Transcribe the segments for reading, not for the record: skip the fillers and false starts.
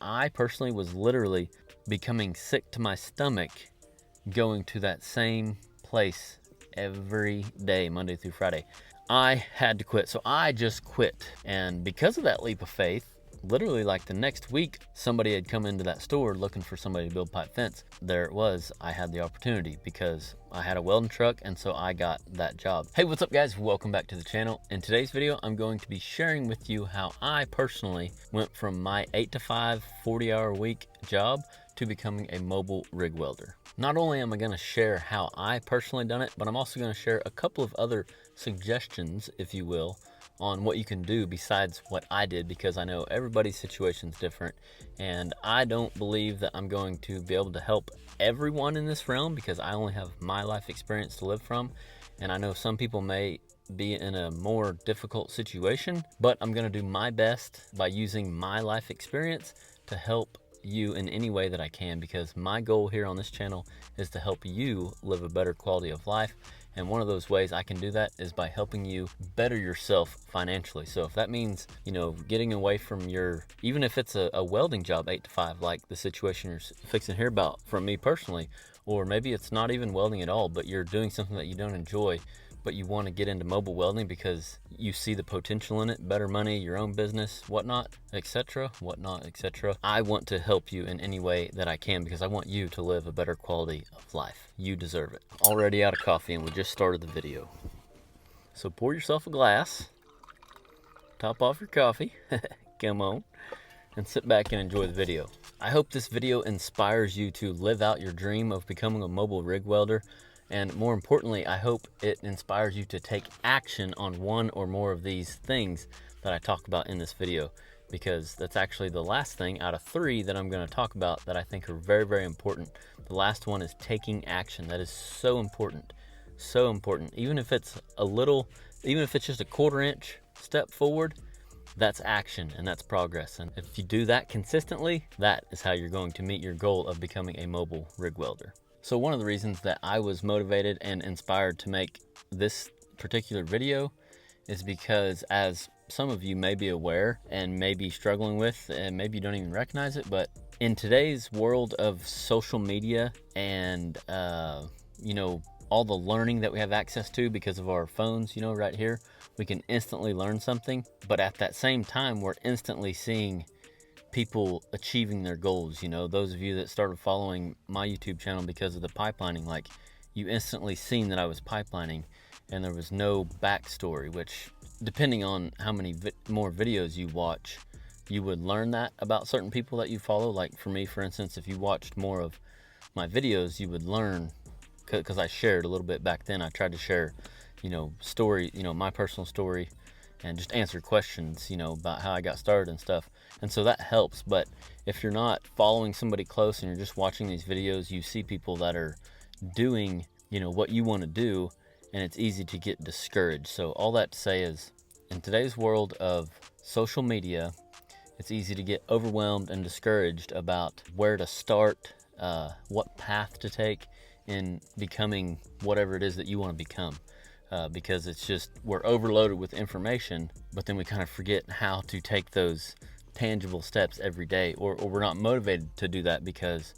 I personally was literally becoming sick to my stomach going to that same place every day, Monday through Friday. I had to quit, so I just quit. And because of that leap of faith, literally like the next week, somebody had come into that store looking for somebody to build pipe fence. There it was. I had the opportunity because I had a welding truck, and so I got that job. Hey, what's up guys? Welcome back to the channel. In today's video, I'm going to be sharing with you how I personally went from my 8 to 5, 40-hour week job to becoming a mobile rig welder. Not only am I going to share how I personally done it, but I'm also going to share a couple of other suggestions, if you will, on what you can do besides what I did, because I know everybody's situation is different, and I don't believe that I'm going to be able to help everyone in this realm because I only have my life experience to live from, and I know some people may be in a more difficult situation, but I'm going to do my best by using my life experience to help you in any way that I can, because my goal here on this channel is to help you live a better quality of life. And one of those ways I can do that is by helping you better yourself financially. So if that means, you know, getting away from your, even if it's a welding job 8 to 5, like the situation you're fixing to hear about from me personally, or maybe it's not even welding at all, but you're doing something that you don't enjoy, but you want to get into mobile welding because you see the potential in it, better money, your own business, whatnot, etc. I want to help you in any way that I can because I want you to live a better quality of life. You deserve it. Already out of coffee and we just started the video. So pour yourself a glass, top off your coffee, come on, and sit back and enjoy the video. I hope this video inspires you to live out your dream of becoming a mobile rig welder. And more importantly, I hope it inspires you to take action on one or more of these things that I talk about in this video, because that's actually the last thing out of 3 that I'm going to talk about that I think are very, very important. The last one is taking action. That is so important. So important. Even if it's a little, even if it's just a 1/4 inch step forward, that's action and that's progress. And if you do that consistently, that is how you're going to meet your goal of becoming a mobile rig welder. So one of the reasons that I was motivated and inspired to make this particular video is because, as some of you may be aware and may be struggling with, and maybe you don't even recognize it, but in today's world of social media and, you know, all the learning that we have access to because of our phones, you know, right here, we can instantly learn something. But at that same time, we're instantly seeing people achieving their goals. You know, those of you that started following my YouTube channel because of the pipelining, like, you instantly seen that I was pipelining and there was no backstory, which, depending on how many more videos you watch, you would learn that about certain people that you follow. Like for me, for instance, if you watched more of my videos, you would learn, because I shared a little bit back then. I tried to share, you know, story, you know, my personal story, and just answer questions, you know, about how I got started and stuff. And so that helps. But if you're not following somebody close and you're just watching these videos, you see people that are doing, you know, what you want to do, and it's easy to get discouraged. So all that to say is, in today's world of social media, it's easy to get overwhelmed and discouraged about where to start, what path to take in becoming whatever it is that you want to become. Because it's just, we're overloaded with information, but then we kind of forget how to take those tangible steps every day, or we're not motivated to do that because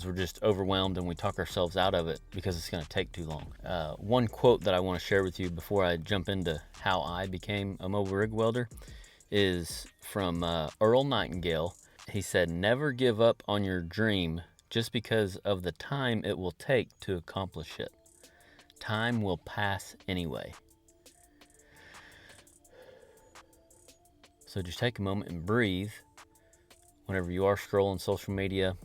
we're just overwhelmed and we talk ourselves out of it because it's going to take too long. One quote that I want to share with you before I jump into how I became a mobile rig welder is from Earl Nightingale. He said, "Never give up on your dream just because of the time it will take to accomplish it. Time will pass anyway." So just take a moment and breathe. Whenever you are scrolling social media,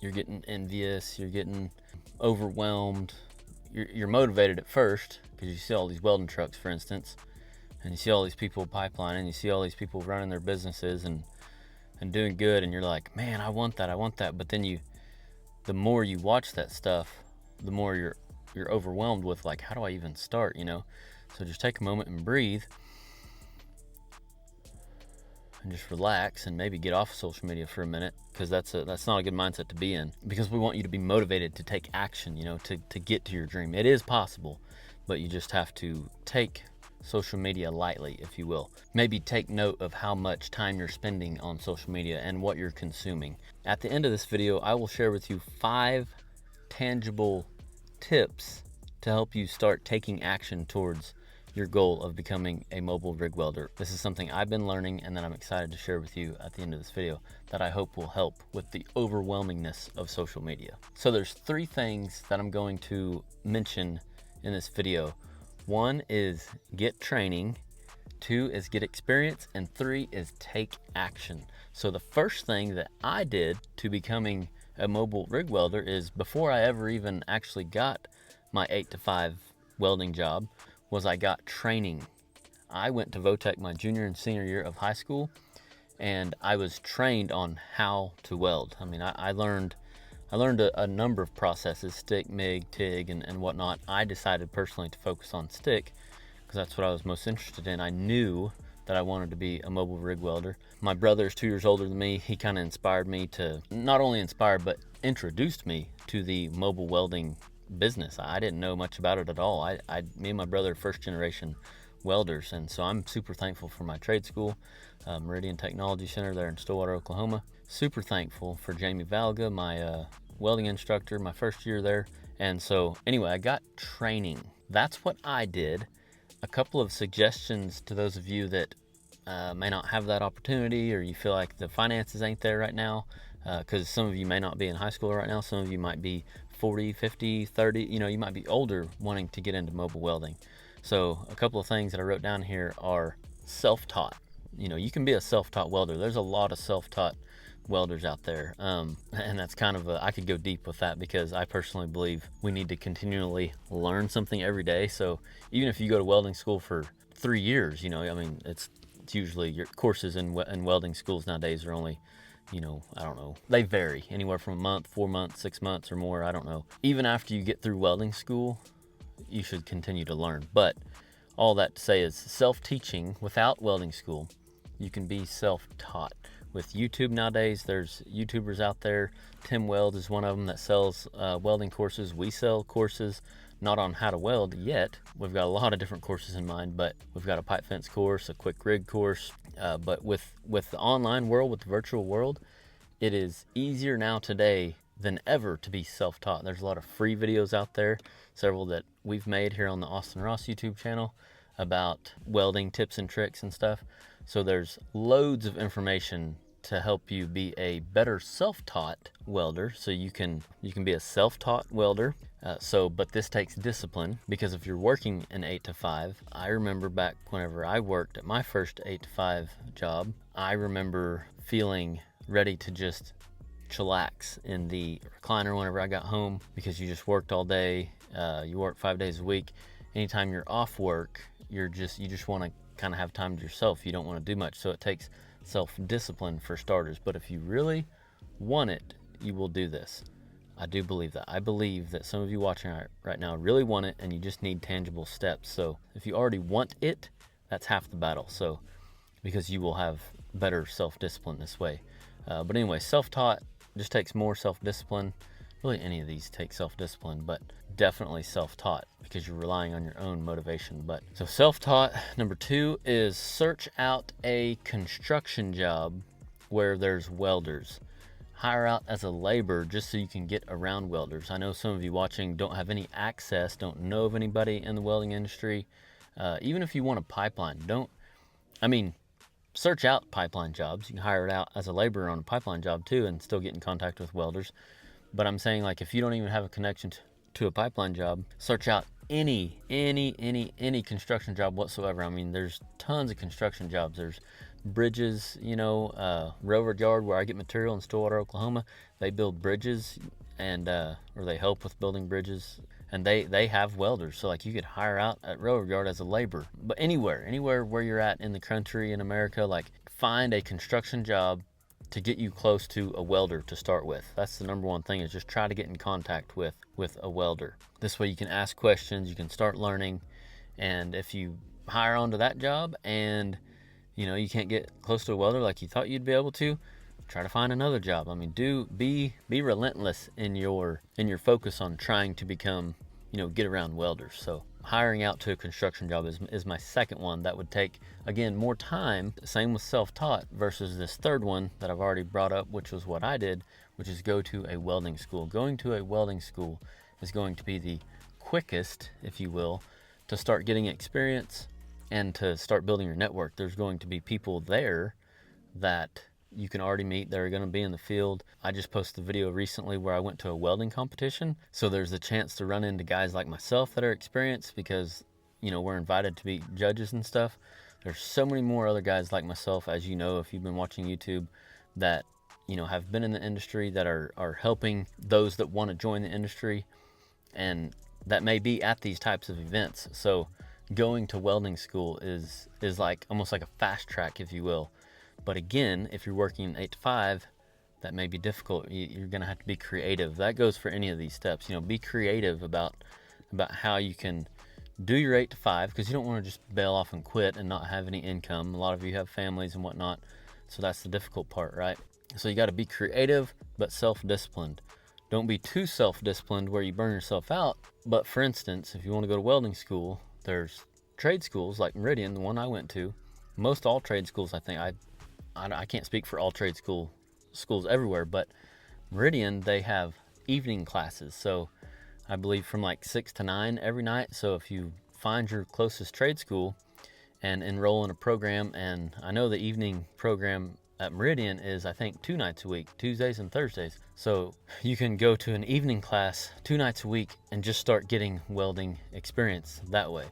you're getting envious, you're getting overwhelmed, you're motivated at first because you see all these welding trucks, for instance, and you see all these people pipelining, you see all these people running their businesses and doing good, and you're like, man, I want that. But then the more you watch that stuff, the more you're overwhelmed with, like, how do I even start, you know? So just take a moment and breathe and just relax and maybe get off of social media for a minute, because that's not a good mindset to be in, because we want you to be motivated to take action, you know, to get to your dream. It is possible, but you just have to take social media lightly, if you will. Maybe take note of how much time you're spending on social media and what you're consuming. At the end of this video, I will share with you 5 tangible tips to help you start taking action towards your goal of becoming a mobile rig welder. This is something I've been learning and that I'm excited to share with you at the end of this video that I hope will help with the overwhelmingness of social media. So there's 3 things that I'm going to mention in this video. 1 is get training, 2 is get experience, and 3 is take action. So the first thing that I did to becoming a mobile rig welder is, before I ever even actually got my 8 to 5 welding job, was I got training. I went to Votech my junior and senior year of high school, and I was trained on how to weld. I mean, I learned a number of processes, stick, MIG, TIG, and whatnot. I decided personally to focus on stick because that's what I was most interested in. I knew that I wanted to be a mobile rig welder. My brother is 2 years older than me. He kind of inspired me to, not only inspired, but introduced me to the mobile welding business. I didn't know much about it at all. Me and my brother are first generation welders, and so I'm super thankful for my trade school, Meridian Technology Center there in Stillwater, Oklahoma. Super thankful for Jamie Valga, my welding instructor, my first year there. And so anyway, I got training. That's what I did. A couple of suggestions to those of you that may not have that opportunity, or you feel like the finances ain't there right now, because some of you may not be in high school right now. Some of you might be 40, 50, 30, you might be older wanting to get into mobile welding. So a couple of things that I wrote down here are self-taught. You can be a self-taught welder. There's a lot of self-taught welders out there. And that's kind of I could go deep with that, because I personally believe we need to continually learn something every day. So even if you go to welding school for 3 years, it's usually your courses in welding schools nowadays are only, I don't know, they vary anywhere from a month, 4 months, 6 months or more. I don't know. Even after you get through welding school, you should continue to learn. But all that to say is, self-teaching without welding school, you can be self-taught. With YouTube nowadays, there's YouTubers out there. Tim Weld is one of them that sells welding courses. We sell courses, not on how to weld yet. We've got a lot of different courses in mind, but we've got a pipe fence course, a quick rig course. But with the online world, with the virtual world, it is easier now today than ever to be self-taught. There's a lot of free videos out there, several that we've made here on the Austin Ross YouTube channel about welding tips and tricks and stuff. So there's loads of information to help you be a better self-taught welder. So you can be a self-taught welder. But this takes discipline, because if you're working an 8 to 5, I remember back whenever I worked at my first 8 to 5 job, I remember feeling ready to just chillax in the recliner whenever I got home, because you just worked all day. You work 5 days a week. Anytime you're off work, you just want to kind of have time to yourself. You don't want to do much. So it takes self-discipline for starters. But if you really want it, you will do this. I do believe that. I believe that some of you watching right now really want it, and you just need tangible steps. So if you already want it, that's half the battle. So because you will have better self-discipline this way. But anyway, self-taught just takes more self-discipline. Really, any of these take self-discipline, but definitely self-taught, because you're relying on your own motivation. But so self-taught. Number 2 is search out a construction job where there's welders. Hire out as a laborer just so you can get around welders. I know some of you watching don't have any access, don't know of anybody in the welding industry. Even if you want a pipeline, search out pipeline jobs. You can hire it out as a laborer on a pipeline job too and still get in contact with welders. But I'm saying, like, if you don't even have a connection to a pipeline job, search out any construction job whatsoever. I mean, there's tons of construction jobs. There's bridges, railroad yard where I get material in Stillwater, Oklahoma. They build bridges, and or they help with building bridges, and they have welders. So like, you could hire out at railroad yard as a laborer. But anywhere where you're at in the country, in America, like, find a construction job to get you close to a welder to start with. That's the number one thing, is just try to get in contact with a welder. This way you can ask questions, you can start learning. And if you hire onto that job and you can't get close to a welder like you thought you'd be able to, try to find another job. I mean, be relentless in your focus on trying to become, get around welders. So hiring out to a construction job is my second one. That would take, again, more time. Same with self-taught versus this third one that I've already brought up, which was what I did, which is go to a welding school. Going to a welding school is going to be the quickest, if you will, to start getting experience and to start building your network. There's going to be people there that you can already meet that are going to be in the field. I just posted a video recently where I went to a welding competition. So there's a chance to run into guys like myself that are experienced because, you know, we're invited to be judges and stuff. There's so many more other guys like myself, as you know, if you've been watching YouTube, that, you know, have been in the industry, that are helping those that want to join the industry, and that may be at these types of events. So going to welding school is like almost like a fast track, if you will. But again, if you're working 8 to 5, that may be difficult. You're going to have to be creative. That goes for any of these steps. You know, be creative about how you can do your 8 to 5, because you don't want to just bail off and quit and not have any income. A lot of you have families and whatnot, so that's the difficult part, right? So you got to be creative but self-disciplined. Don't be too self-disciplined where you burn yourself out. But for instance, if you want to go to welding school, there's trade schools like Meridian, the one I went to. Most all trade schools, I think, I can't speak for all trade schools everywhere, but Meridian, they have evening classes. So I believe from like 6 to 9 every night. So if you find your closest trade school and enroll in a program, and I know the evening program at Meridian is, I think, 2 nights a week, Tuesdays and Thursdays. So you can go to an evening class 2 nights a week and just start getting welding experience that way,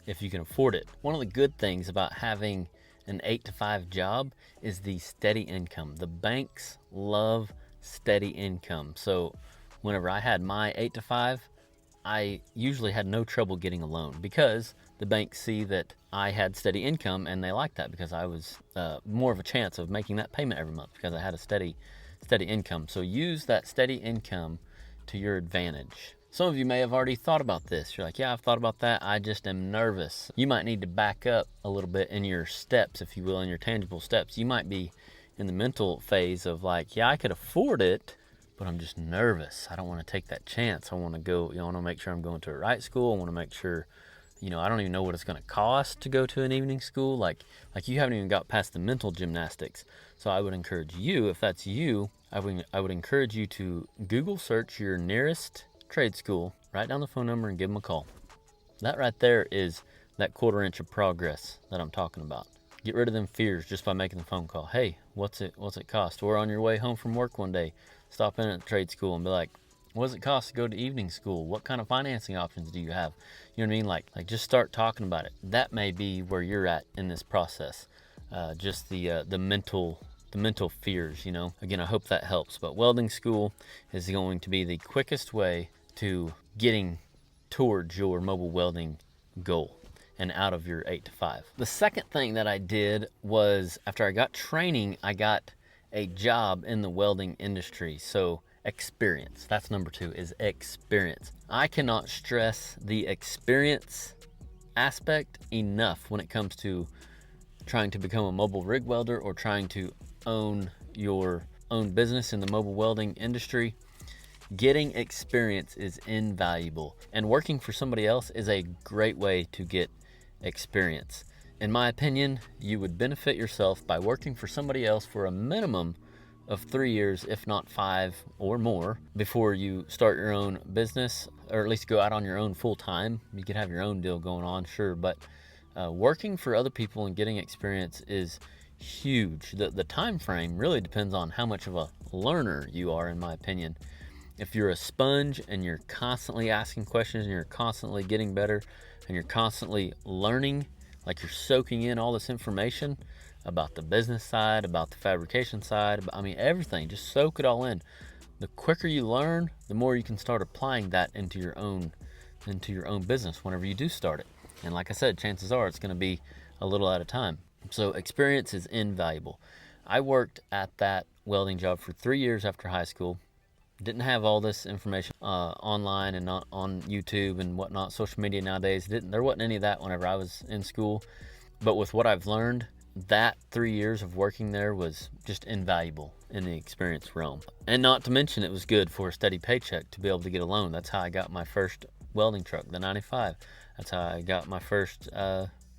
if you can afford it. One of the good things about having an 8 to 5 job is the steady income. The banks love steady income. So whenever I had my 8 to 5, I usually had no trouble getting a loan, because the banks see that I had steady income, and they like that because I was more of a chance of making that payment every month because I had a steady income. So use that steady income to your advantage. Some of you may have already thought about this. You're like, yeah, I've thought about that. I just am nervous. You might need to back up a little bit in your steps, if you will, in your tangible steps. You might be in the mental phase of like, yeah, I could afford it, but I'm just nervous. I don't want to take that chance. I want to go, you know, I want to make sure I'm going to a right school. I want to make sure, you know, I don't even know what it's going to cost to go to an evening school. Like you haven't even got past the mental gymnastics. So I would encourage you, if that's you, I would encourage you to Google search your nearest trade school, write down the phone number and give them a call. That right there is that 1/4 inch of progress that I'm talking about. Get rid of them fears just by making the phone call. Hey, what's it cost? Or on your way home from work one day, stop in at the trade school and be like, what does it cost to go to evening school? What kind of financing options do you have? You know what I mean? Like just start talking about it. That may be where you're at in this process. Just the mental fears, you know. Again, I hope that helps. But welding school is going to be the quickest way to getting towards your mobile welding goal and out of your 8 to 5. The second thing that I did was, after I got training, I got a job in the welding industry. So experience, that's number 2, is experience. I cannot stress the experience aspect enough when it comes to trying to become a mobile rig welder or trying to own your own business in the mobile welding industry. Getting experience is invaluable, and working for somebody else is a great way to get experience. In my opinion, you would benefit yourself by working for somebody else for a minimum of 3 years, if not 5 or more, before you start your own business, or at least go out on your own full time. You could have your own deal going on, sure, but working for other people and getting experience is huge. The time frame really depends on how much of a learner you are, in my opinion. If you're a sponge and you're constantly asking questions and you're constantly getting better and you're constantly learning, like you're soaking in all this information about the business side, about the fabrication side, everything, just soak it all in. The quicker you learn, the more you can start applying that into your own business whenever you do start it. And like I said, chances are it's going to be a little at a time. So experience is invaluable. I worked at that welding job for 3 years after high school. Didn't have all this information online and not on YouTube and whatnot. Social media nowadays, there wasn't any of that whenever I was in school. But with what I've learned, that 3 years of working there was just invaluable in the experience realm. And not to mention, it was good for a steady paycheck to be able to get a loan. That's how I got my first welding truck, the 95. That's how I got my first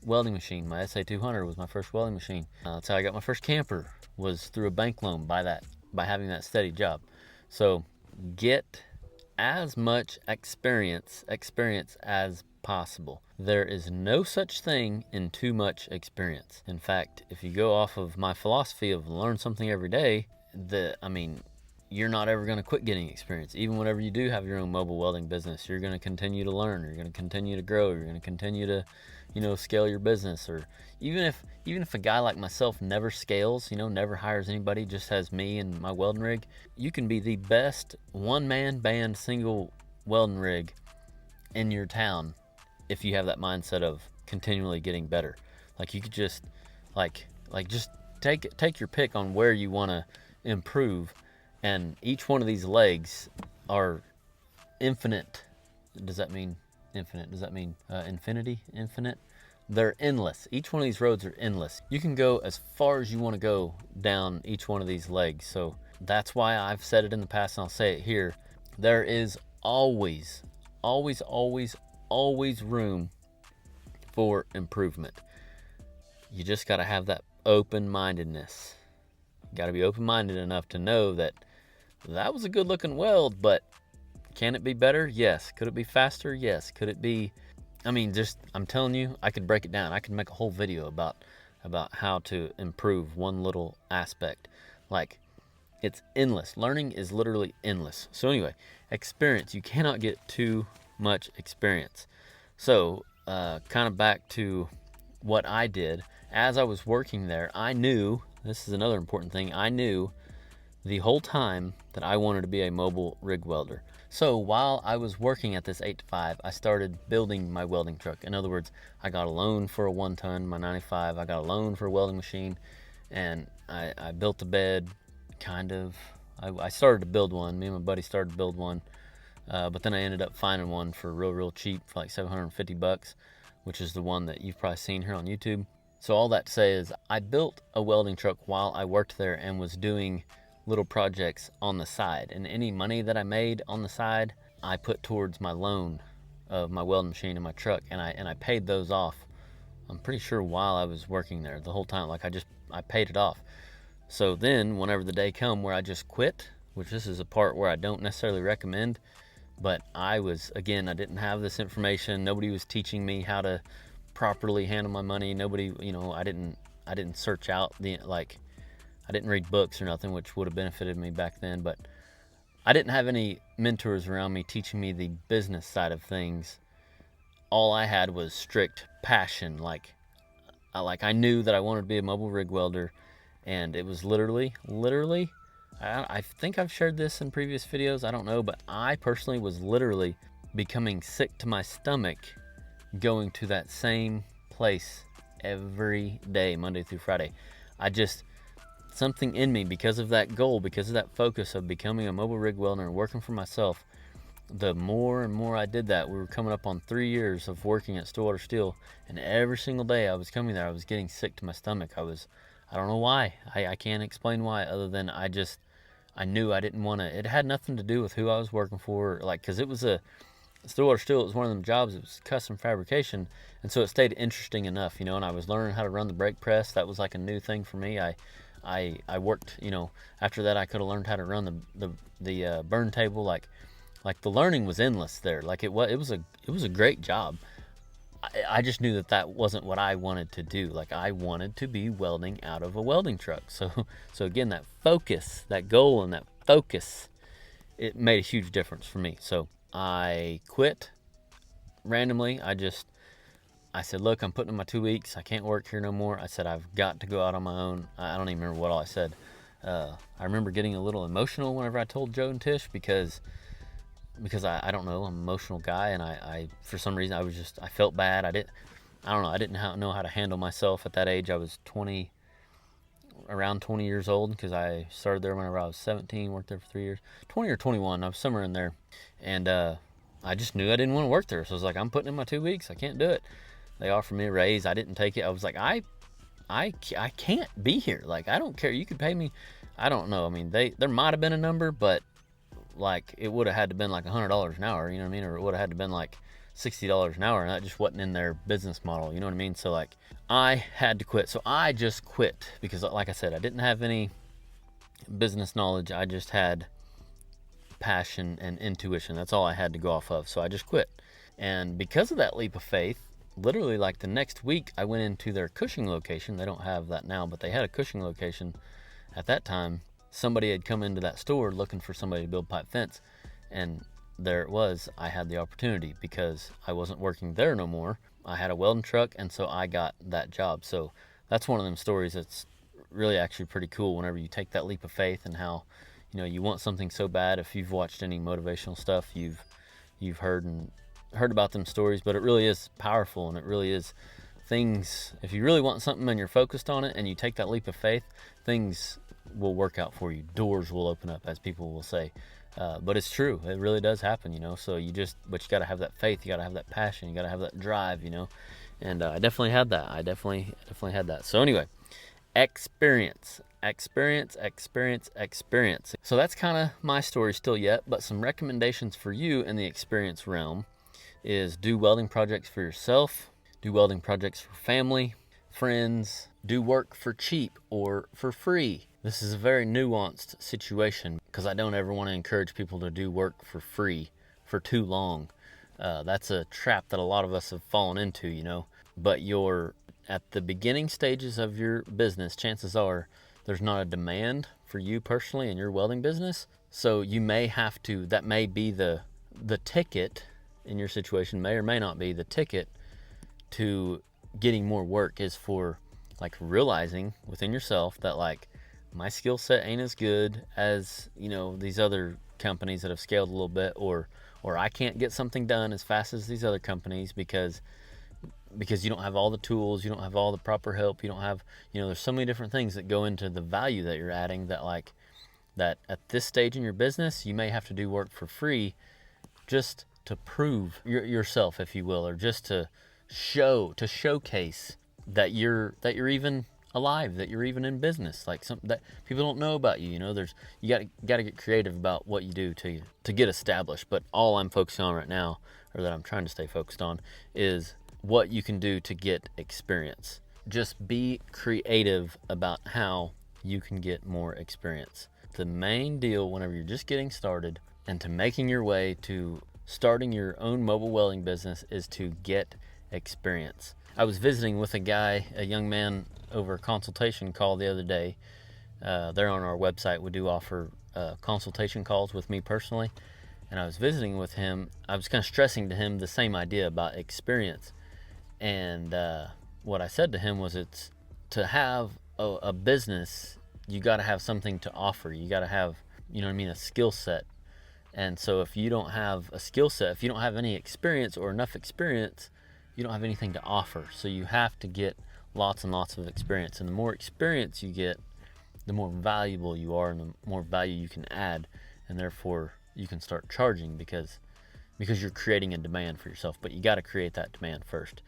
welding machine. My SA200 was my first welding machine. That's how I got my first camper, was through a bank loan by having that steady job. So get as much experience as possible. There is no such thing in too much experience. In fact, if you go off of my philosophy of learn something every day, you're not ever going to quit getting experience. Even whenever you do have your own mobile welding business, you're going to continue to learn, you're going to continue to grow, you're going to continue to, scale your business. Or even if a guy like myself never scales, never hires anybody, just has me and my welding rig, you can be the best one-man band single welding rig in your town if you have that mindset of continually getting better. Like, you could just just take your pick on where you want to improve, and each one of these legs are infinite. Does that mean infinite? Does that mean infinity? Infinite? They're endless. Each one of these roads are endless. You can go as far as you want to go down each one of these legs. So that's why I've said it in the past, and I'll say it here. There is always room for improvement. You just got to have that open-mindedness. You got to be open-minded enough to know that was a good looking weld, but can it be better? Yes. Could it be faster? Yes. Could it be, I'm telling you, I could break it down. I could make a whole video about how to improve one little aspect. Like, it's endless. Learning is literally endless. So anyway, experience. You cannot get too much experience. So kind of back to what I did. As I was working there, I knew, this is another important thing, I knew the whole time that I wanted to be a mobile rig welder. So while I was working at this 8 to 5, I started building my welding truck. In other words, I got a loan for a 1-ton, my 95. I got a loan for a welding machine, and I built a bed, kind of. I started to build one. Me and my buddy started to build one, but then I ended up finding one for real cheap, for like $750, which is the one that you've probably seen here on YouTube. So all that to say is, I built a welding truck while I worked there and was doing little projects on the side, and any money that I made on the side I put towards my loan of my welding machine and my truck, and I paid those off. I'm pretty sure while I was working there, the whole time, like I paid it off. So then whenever the day come where I just quit, which this is a part where I don't necessarily recommend, but I didn't have this information. Nobody was teaching me how to properly handle my money. Nobody, I didn't search out I didn't read books or nothing, which would have benefited me back then, but I didn't have any mentors around me teaching me the business side of things. All I had was strict passion. I knew that I wanted to be a mobile rig welder, and it was literally, I think I've shared this in previous videos, I don't know, but I personally was literally becoming sick to my stomach going to that same place every day, Monday through Friday. Something in me, because of that goal, because of that focus of becoming a mobile rig welder and working for myself, the more and more I did that, we were coming up on 3 years of working at Stillwater Steel, and every single day I was coming there, I was getting sick to my stomach. I don't know why. I can't explain why, other than I knew I didn't want to. It had nothing to do with who I was working for, because it was Stillwater Steel, it was one of them jobs, it was custom fabrication, and so it stayed interesting enough, and I was learning how to run the brake press. That was like a new thing for me. I worked, after that I could have learned how to run the burn table. Like the learning was endless there. Like it was a great job. I just knew that wasn't what I wanted to do. Like, I wanted to be welding out of a welding truck. So again, that focus, that goal and that focus, it made a huge difference for me. So I quit randomly. I said, look, I'm putting in my 2 weeks. I can't work here no more. I said, I've got to go out on my own. I don't even remember what all I said. I remember getting a little emotional whenever I told Joe and Tish, because I don't know, I'm an emotional guy, and I for some reason I felt bad. I didn't know how to handle myself at that age. I was around 20 years old, because I started there whenever I was 17, worked there for 3 years, 20 or 21, I was somewhere in there, and I just knew I didn't want to work there. So I was like, I'm putting in my 2 weeks. I can't do it. They offered me a raise. I didn't take it. I was like, I can't be here. Like, I don't care. You could pay me. I don't know. I mean, there might have been a number, but like it would have had to been like $100 an hour, you know what I mean? Or it would have had to been like $60 an hour, and that just wasn't in their business model, you know what I mean? So like I had to quit. So I just quit because, like I said, I didn't have any business knowledge. I just had passion and intuition. That's all I had to go off of. So I just quit. And because of that leap of faith, literally like the next week I went into their Cushing location. They don't have that now, but they had a Cushing location at that time. Somebody had come into that store looking for somebody to build pipe fence, and there it was. I had the opportunity because I wasn't working there no more. I had a welding truck, and so I got that job. So that's one of them stories that's really actually pretty cool whenever you take that leap of faith, and how, you know, you want something so bad. If you've watched any motivational stuff, you've heard about them stories, but it really is powerful, and it really is things. If you really want something and you're focused on it and you take that leap of faith, things will work out for you. Doors will open up, as people will say. But it's true. It really does happen, you know. So but you got to have that faith. You got to have that passion. You got to have that drive, you know. And I definitely had that. I definitely had that. So anyway, experience. So that's kind of my story still yet. But some recommendations for you in the experience realm is do welding projects for yourself. Do welding projects for family, friends. Do work for cheap or for free. This is a very nuanced situation because I don't ever want to encourage people to do work for free for too long. That's a trap that a lot of us have fallen into, you know. But you're at the beginning stages of your business, chances are there's not a demand for you personally in your welding business. So you may have to, that may be the ticket in your situation, may or may not be the ticket to getting more work, is for like realizing within yourself that like my skill set ain't as good as, you know, these other companies that have scaled a little bit, or I can't get something done as fast as these other companies because you don't have all the tools, you don't have all the proper help, you don't have, you know, there's so many different things that go into the value that you're adding, that like that at this stage in your business you may have to do work for free just to prove yourself, if you will, or just to showcase that you're even alive, that you're even in business, like something that people don't know about you. You know, you got to get creative about what you do to get established. But all I'm focusing on right now, or that I'm trying to stay focused on, is what you can do to get experience. Just be creative about how you can get more experience. The main deal whenever you're just getting started and to making your way to starting your own mobile welding business is to get experience. I was visiting with a young man, over a consultation call the other day. They're on our website. We do offer consultation calls with me personally. And I was visiting with him. I was kind of stressing to him the same idea about experience. And what I said to him was, it's to have a business, you got to have something to offer. You got to have, you know what I mean, a skill set. And so if you don't have a skill set, if you don't have any experience or enough experience, you don't have anything to offer. So you have to get lots and lots of experience. And the more experience you get, the more valuable you are and the more value you can add. And therefore you can start charging because you're creating a demand for yourself. But you got to create that demand first.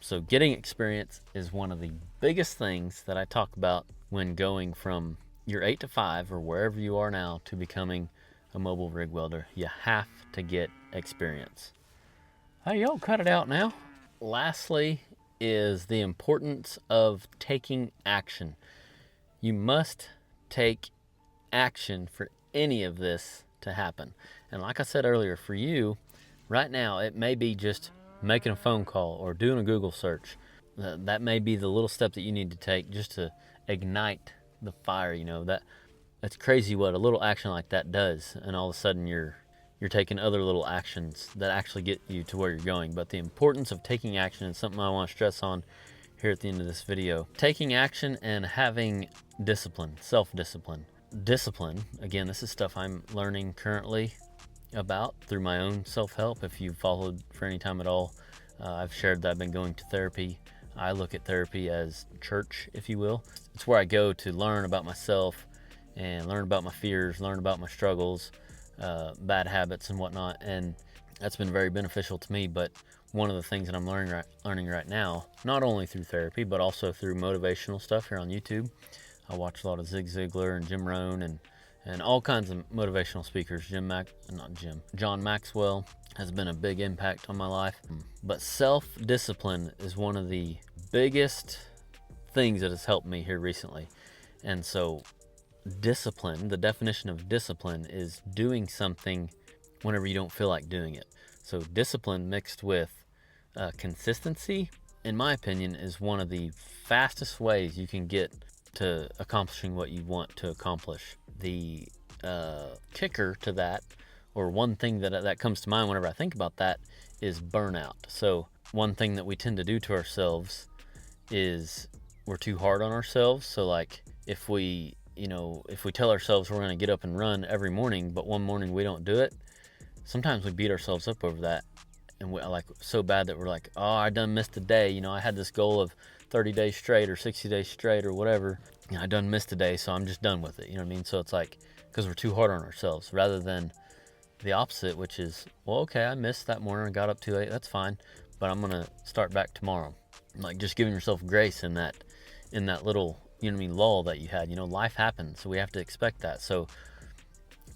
So getting experience is one of the biggest things that I talk about when going from your 8 to 5 or wherever you are now to becoming a mobile rig welder. You have to get experience. Hey, y'all, cut it out now. Lastly is the importance of taking action. You must take action for any of this to happen. And like I said earlier, for you right now, it may be just making a phone call or doing a Google search. That may be the little step that you need to take just to ignite the fire. You know, that's crazy what a little action like that does, and all of a sudden you're taking other little actions that actually get you to where you're going. But the importance of taking action is something I want to stress on here at the end of this video. Taking action and having discipline, self-discipline. Discipline, again, this is stuff I'm learning currently about through my own self-help. If you've followed for any time at all, I've shared that I've been going to therapy. I look at therapy as church, if you will. It's where I go to learn about myself and learn about my fears, learn about my struggles, bad habits and whatnot. And that's been very beneficial to me. But one of the things that I'm learning right now, not only through therapy, but also through motivational stuff here on YouTube. I watch a lot of Zig Ziglar and Jim Rohn and all kinds of motivational speakers. John Maxwell has been a big impact on my life. But self-discipline is one of the biggest things that has helped me here recently. And so discipline, the definition of discipline is doing something whenever you don't feel like doing it. So discipline mixed with consistency, in my opinion, is one of the fastest ways you can get to accomplishing what you want to accomplish. The kicker to that, or one thing that comes to mind whenever I think about that, is burnout. So one thing that we tend to do to ourselves is we're too hard on ourselves. So like if we tell ourselves we're going to get up and run every morning, but one morning we don't do it, sometimes we beat ourselves up over that. And we like so bad that we're like, oh, I done missed a day. I had this goal of 30 days straight or 60 days straight or whatever. I done missed a day, so I'm just done with it. You know what I mean? So it's like, because we're too hard on ourselves, rather than the opposite, which is, well, okay, I missed that morning, I got up too late, that's fine, but I'm gonna start back tomorrow. Like just giving yourself grace in that little, lull that you had. Life happens, so we have to expect that. So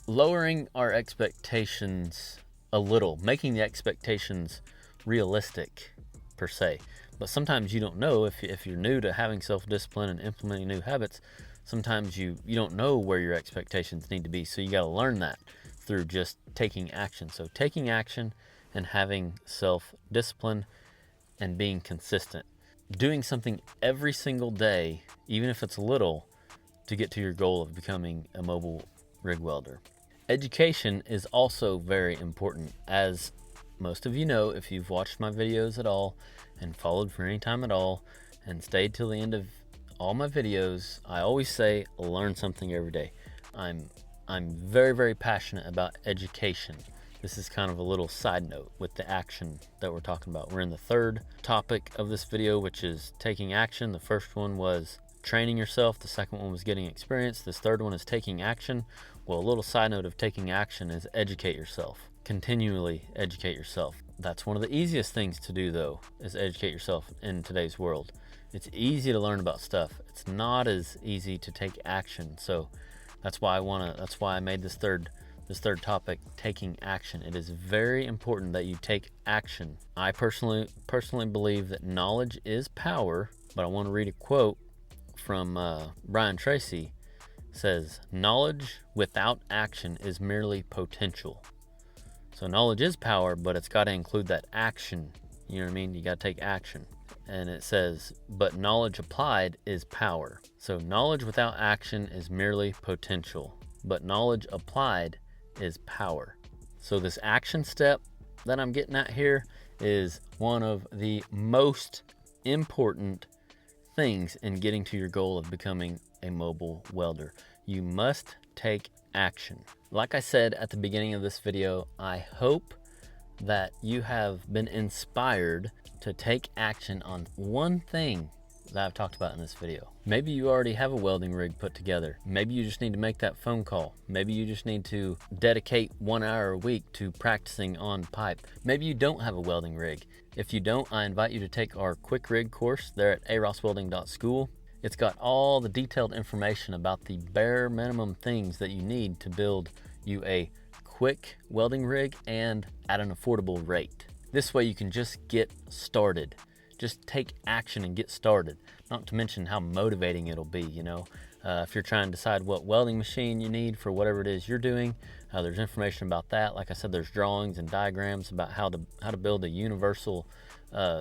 lowering our expectations a little, making the expectations realistic per se. But sometimes you don't know, if you're new to having self-discipline and implementing new habits, sometimes you don't know where your expectations need to be. So you got to learn that through just taking action. So taking action and having self-discipline and being consistent. Doing something every single day, even if it's little, to get to your goal of becoming a mobile rig welder. Education is also very important. As most of you know, if you've watched my videos at all and followed for any time at all and stayed till the end of all my videos, I always say learn something every day. I'm very, very passionate about education. This is kind of a little side note with the action that we're talking about. We're in the third topic of this video, which is taking action. The first one was training yourself. The second one was getting experience. This third one is taking action. Well, a little side note of taking action is educate yourself. Continually educate yourself. That's one of the easiest things to do, though, is educate yourself in today's world. It's easy to learn about stuff. It's not as easy to take action. So that's why I made this third topic, taking action. It is very important that you take action. I personally believe that knowledge is power, but I want to read a quote from Brian Tracy. Says, knowledge without action is merely potential. So knowledge is power, but it's got to include that action. You know what I mean? You got to take action. And it says, but knowledge applied is power. So knowledge without action is merely potential, but knowledge applied is power. So this action step that I'm getting at here is one of the most important things in getting to your goal of becoming a mobile welder. You must take action. Like I said at the beginning of this video, I hope that you have been inspired to take action on one thing that I've talked about in this video. Maybe you already have a welding rig put together. Maybe you just need to make that phone call. Maybe you just need to dedicate 1 hour a week to practicing on pipe. Maybe you don't have a welding rig. If you don't, I invite you to take our quick rig course there at AROSSWELDING.school. It's got all the detailed information about the bare minimum things that you need to build you a quick welding rig and at an affordable rate. This way you can just get started. Just take action and get started. Not to mention how motivating it'll be, if you're trying to decide what welding machine you need for whatever it is you're doing, there's information about that. Like I said, there's drawings and diagrams about how to build a universal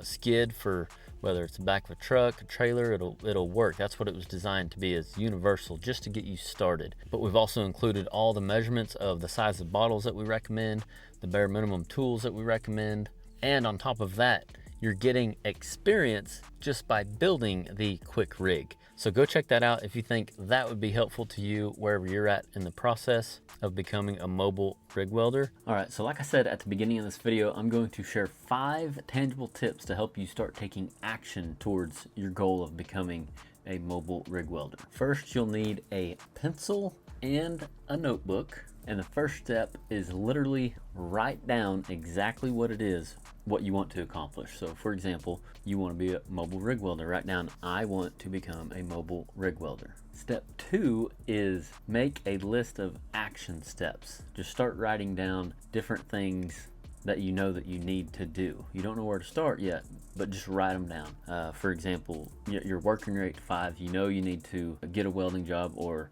skid for whether it's the back of a truck, a trailer, it'll work. That's what it was designed to be, is universal, just to get you started. But we've also included all the measurements of the size of bottles that we recommend, the bare minimum tools that we recommend, and on top of that, you're getting experience just by building the quick rig. So go check that out if you think that would be helpful to you wherever you're at in the process of becoming a mobile rig welder. All right, so like I said at the beginning of this video, I'm going to share 5 tangible tips to help you start taking action towards your goal of becoming a mobile rig welder. First, you'll need a pencil and a notebook. And the first step is literally write down exactly what it is, what you want to accomplish. So for example, you want to be a mobile rig welder. Write down, I want to become a mobile rig welder. Step 2 is make a list of action steps. Just start writing down different things that you know that you need to do. You don't know where to start yet, but just write them down. For example, you're working your 8 to 5, you know you need to get a welding job, or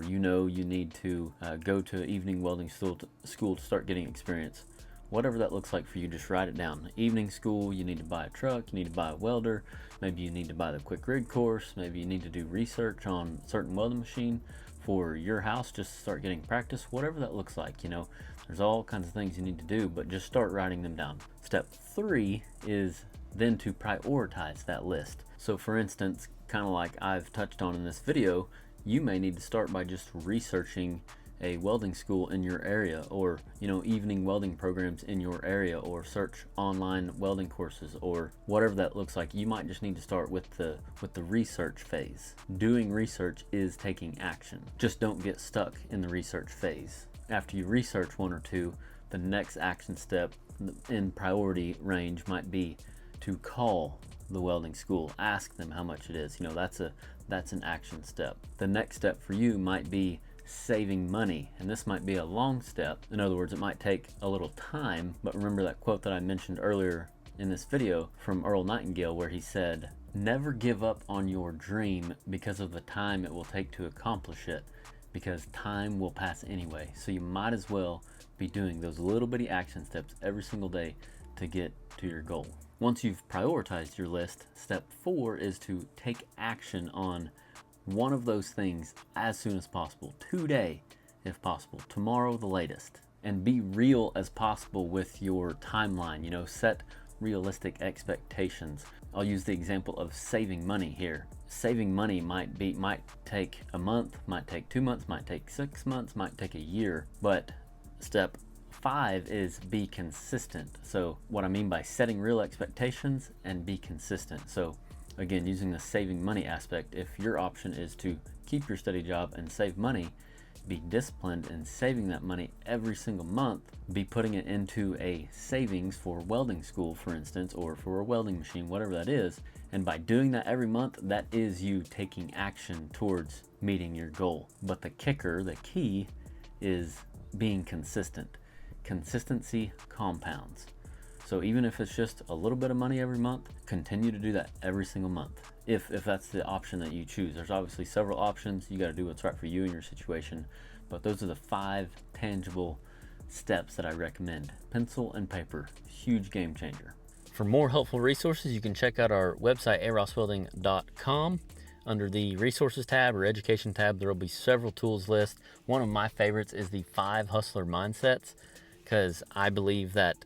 you know you need to go to evening welding school to start getting experience. Whatever that looks like for you, just write it down. Evening school, you need to buy a truck, you need to buy a welder, maybe you need to buy the quick rig course, maybe you need to do research on certain welding machine for your house just to start getting practice. Whatever that looks like, you know, there's all kinds of things you need to do, but just start writing them down. Step 3 is then to prioritize that list. So for instance, kind of like I've touched on in this video, you may need to start by just researching a welding school in your area, or evening welding programs in your area, or search online welding courses, or whatever that looks like. You might just need to start with the research phase. Doing research is taking action. Just don't get stuck in the research phase. After you research one or two, the next action step in priority range might be to call the welding school, ask them how much it is. That's an action step. The next step for you might be saving money, and this might be a long step. In other words, it might take a little time, but remember that quote that I mentioned earlier in this video from Earl Nightingale, where he said, never give up on your dream because of the time it will take to accomplish it, because time will pass anyway. So you might as well be doing those little bitty action steps every single day to get to your goal. Once you've prioritized your list, step 4 is to take action on one of those things as soon as possible. Today, if possible. Tomorrow, the latest. And be real as possible with your timeline. Set realistic expectations. I'll use the example of saving money here. Saving money might take a month, might take 2 months, might take 6 months, might take a year. But step 5 is be consistent. So what I mean by setting real expectations and be consistent. So again, using the saving money aspect, if your option is to keep your steady job and save money, be disciplined in saving that money every single month. Be putting it into a savings for welding school, for instance, or for a welding machine, whatever that is. And by doing that every month, that is you taking action towards meeting your goal. But the kicker, the key, is being consistent. Consistency compounds. So even if it's just a little bit of money every month, continue to do that every single month. If that's the option that you choose. There's obviously several options. You got to do what's right for you and your situation. But those are the 5 tangible steps that I recommend. Pencil and paper, huge game changer. For more helpful resources, you can check out our website, AROSSWELDING.com. Under the resources tab or education tab, there will be several tools list. One of my favorites is the 5 hustler mindsets, because I believe that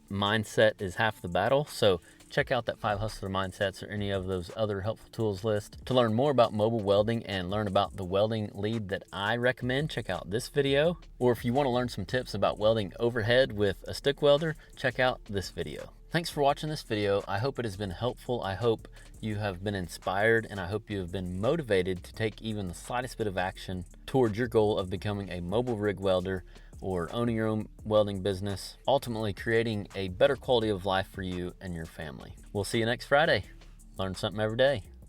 mindset is half the battle. So check out that 5 hustler mindsets or any of those other helpful tools list. To learn more about mobile welding and learn about the welding lead that I recommend, check out this video. Or if you want to learn some tips about welding overhead with a stick welder, check out this video. Thanks for watching this video. I hope it has been helpful. I hope you have been inspired, and I hope you have been motivated to take even the slightest bit of action towards your goal of becoming a mobile rig welder or owning your own welding business, ultimately creating a better quality of life for you and your family. We'll see you next Friday. Learn something every day.